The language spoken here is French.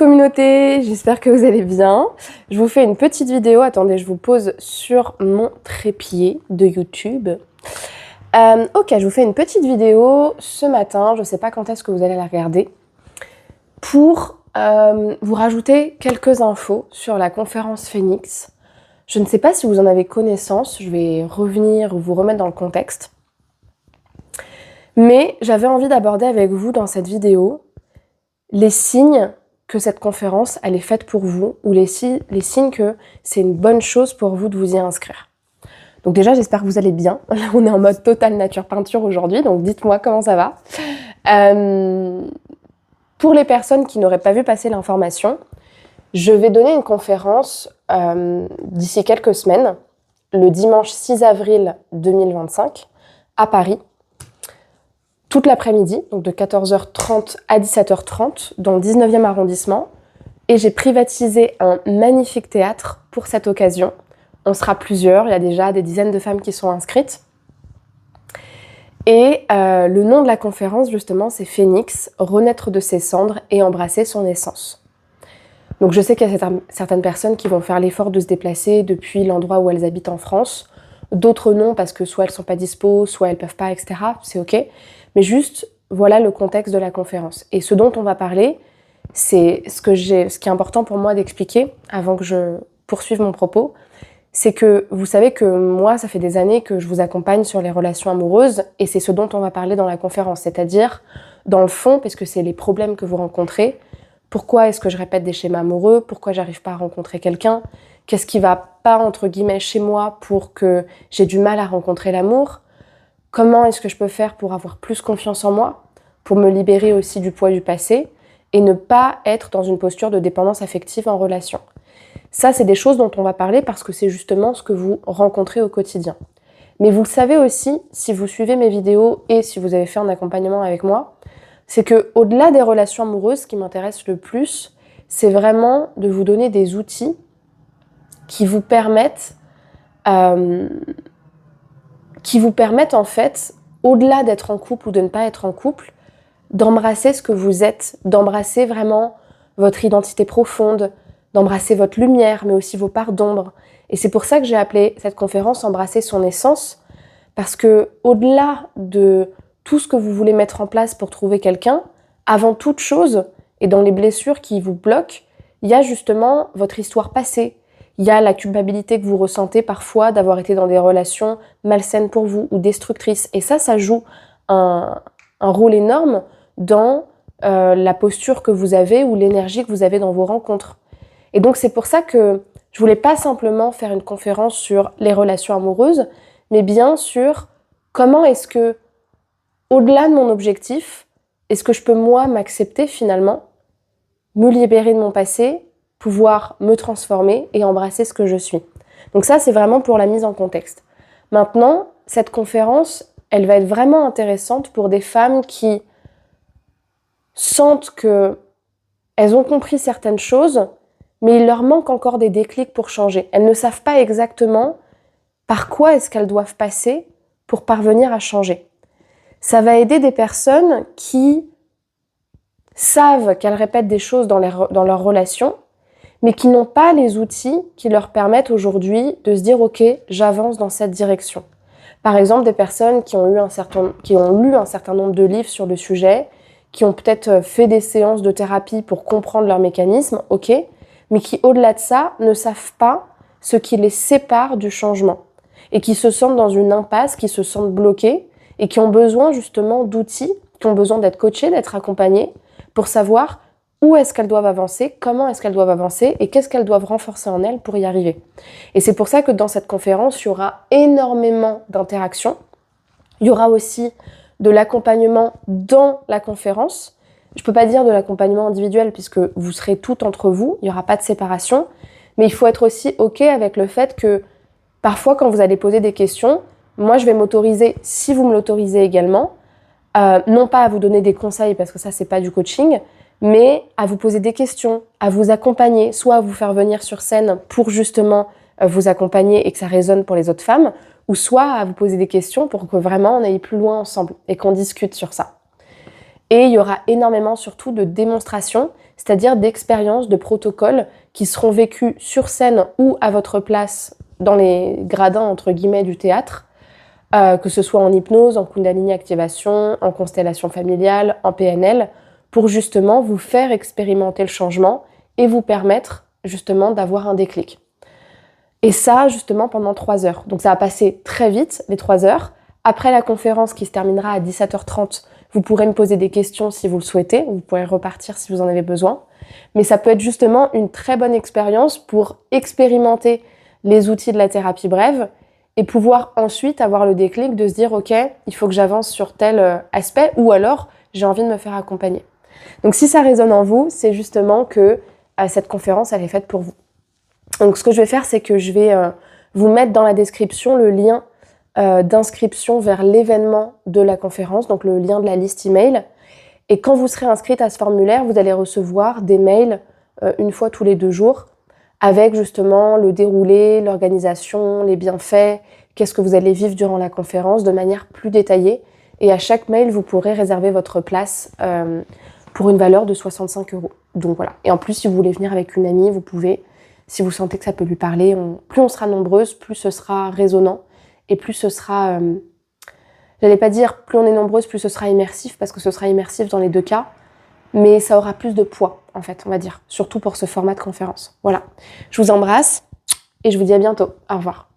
communauté, j'espère que vous allez bien. Je vous fais une petite vidéo, attendez, je vous pose sur mon trépied de YouTube. Ok, je vous fais une petite vidéo ce matin, je ne sais pas quand est-ce que vous allez la regarder, pour vous rajouter quelques infos sur la conférence Phoenix. Je ne sais pas si vous en avez connaissance, je vais revenir ou vous remettre dans le contexte. Mais j'avais envie d'aborder avec vous dans cette vidéo les signes que cette conférence elle est faite pour vous ou les signes que c'est une bonne chose pour vous de vous y inscrire. Donc déjà, j'espère que vous allez bien. Là, on est en mode totale nature peinture aujourd'hui, donc dites-moi comment ça va. Pour les personnes qui n'auraient pas vu passer l'information, je vais donner une conférence d'ici quelques semaines, le dimanche 6 avril 2025, à Paris, toute l'après-midi, donc de 14h30 à 17h30, dans le 19e arrondissement. Et j'ai privatisé un magnifique théâtre pour cette occasion. On sera plusieurs, il y a déjà des dizaines de femmes qui sont inscrites. Et le nom de la conférence, justement, c'est Phoenix, renaître de ses cendres et embrasser son essence. Donc je sais qu'il y a certaines personnes qui vont faire l'effort de se déplacer depuis l'endroit où elles habitent en France. D'autres non, parce que soit elles ne sont pas dispo, soit elles ne peuvent pas, etc. C'est ok. Mais juste, voilà le contexte de la conférence. Et ce dont on va parler, c'est ce qui est important pour moi d'expliquer avant que je poursuive mon propos, c'est que vous savez que moi, ça fait des années que je vous accompagne sur les relations amoureuses et c'est ce dont on va parler dans la conférence. C'est-à-dire, dans le fond, parce que c'est les problèmes que vous rencontrez, pourquoi est-ce que je répète des schémas amoureux, pourquoi j'arrive pas à rencontrer quelqu'un, qu'est-ce qui va pas, entre guillemets, chez moi pour que j'ai du mal à rencontrer l'amour. Comment est-ce que je peux faire pour avoir plus confiance en moi, pour me libérer aussi du poids du passé et ne pas être dans une posture de dépendance affective en relation. Ça, c'est des choses dont on va parler parce que c'est justement ce que vous rencontrez au quotidien. Mais vous le savez aussi, si vous suivez mes vidéos et si vous avez fait un accompagnement avec moi, c'est que au-delà des relations amoureuses, ce qui m'intéresse le plus, c'est vraiment de vous donner des outils qui vous permettent en fait, au-delà d'être en couple ou de ne pas être en couple, d'embrasser ce que vous êtes, d'embrasser vraiment votre identité profonde, d'embrasser votre lumière, mais aussi vos parts d'ombre. Et c'est pour ça que j'ai appelé cette conférence « Embrasser son essence », parce que au-delà de tout ce que vous voulez mettre en place pour trouver quelqu'un, avant toute chose, et dans les blessures qui vous bloquent, il y a justement votre histoire passée. Il y a la culpabilité que vous ressentez parfois d'avoir été dans des relations malsaines pour vous ou destructrices. Et ça joue un rôle énorme dans la posture que vous avez ou l'énergie que vous avez dans vos rencontres. Et donc c'est pour ça que je voulais pas simplement faire une conférence sur les relations amoureuses, mais bien sur comment est-ce que, au-delà de mon objectif, est-ce que je peux moi m'accepter finalement, me libérer de mon passé, pouvoir me transformer et embrasser ce que je suis. Donc ça, c'est vraiment pour la mise en contexte. Maintenant, cette conférence, elle va être vraiment intéressante pour des femmes qui sentent qu'elles ont compris certaines choses, mais il leur manque encore des déclics pour changer. Elles ne savent pas exactement par quoi est-ce qu'elles doivent passer pour parvenir à changer. Ça va aider des personnes qui savent qu'elles répètent des choses dans leur relation, mais qui n'ont pas les outils qui leur permettent aujourd'hui de se dire « Ok, j'avance dans cette direction ». Par exemple, des personnes qui ont lu un certain nombre de livres sur le sujet, qui ont peut-être fait des séances de thérapie pour comprendre leurs mécanismes, ok, mais qui, au-delà de ça, ne savent pas ce qui les sépare du changement et qui se sentent dans une impasse, qui se sentent bloqués et qui ont besoin justement d'outils, qui ont besoin d'être coachés, d'être accompagnés pour savoir où est-ce qu'elles doivent avancer, comment est-ce qu'elles doivent avancer et qu'est-ce qu'elles doivent renforcer en elles pour y arriver. Et c'est pour ça que dans cette conférence, il y aura énormément d'interactions. Il y aura aussi de l'accompagnement dans la conférence. Je ne peux pas dire de l'accompagnement individuel puisque vous serez toutes entre vous, il n'y aura pas de séparation. Mais il faut être aussi OK avec le fait que parfois, quand vous allez poser des questions, moi, je vais m'autoriser, si vous me l'autorisez également, non pas à vous donner des conseils parce que ça, c'est pas du coaching, mais à vous poser des questions, à vous accompagner, soit à vous faire venir sur scène pour justement vous accompagner et que ça résonne pour les autres femmes, ou soit à vous poser des questions pour que vraiment on aille plus loin ensemble et qu'on discute sur ça. Et il y aura énormément surtout de démonstrations, c'est-à-dire d'expériences, de protocoles qui seront vécus sur scène ou à votre place dans les gradins entre guillemets du théâtre, que ce soit en hypnose, en Kundalini activation, en constellation familiale, en PNL, pour justement vous faire expérimenter le changement et vous permettre justement d'avoir un déclic. Et ça, justement, pendant 3 heures. Donc ça va passer très vite, les 3 heures. Après la conférence qui se terminera à 17h30, vous pourrez me poser des questions si vous le souhaitez. Vous pourrez repartir si vous en avez besoin. Mais ça peut être justement une très bonne expérience pour expérimenter les outils de la thérapie brève et pouvoir ensuite avoir le déclic de se dire « Ok, il faut que j'avance sur tel aspect » ou alors « J'ai envie de me faire accompagner ». Donc si ça résonne en vous, c'est justement que cette conférence, elle est faite pour vous. Donc ce que je vais faire, c'est que je vais vous mettre dans la description le lien d'inscription vers l'événement de la conférence, donc le lien de la liste email. Et quand vous serez inscrite à ce formulaire, vous allez recevoir des mails une fois tous les 2 jours avec justement le déroulé, l'organisation, les bienfaits, qu'est-ce que vous allez vivre durant la conférence de manière plus détaillée. Et à chaque mail, vous pourrez réserver votre place pour une valeur de 65 €. Donc voilà. Et en plus, si vous voulez venir avec une amie, vous pouvez, si vous sentez que ça peut lui parler. Plus on sera nombreuses, plus ce sera résonnant et plus ce sera... j'allais pas dire plus on est nombreuses, plus ce sera immersif, parce que ce sera immersif dans les 2 cas, mais ça aura plus de poids, en fait, on va dire, surtout pour ce format de conférence. Voilà. Je vous embrasse et je vous dis à bientôt. Au revoir.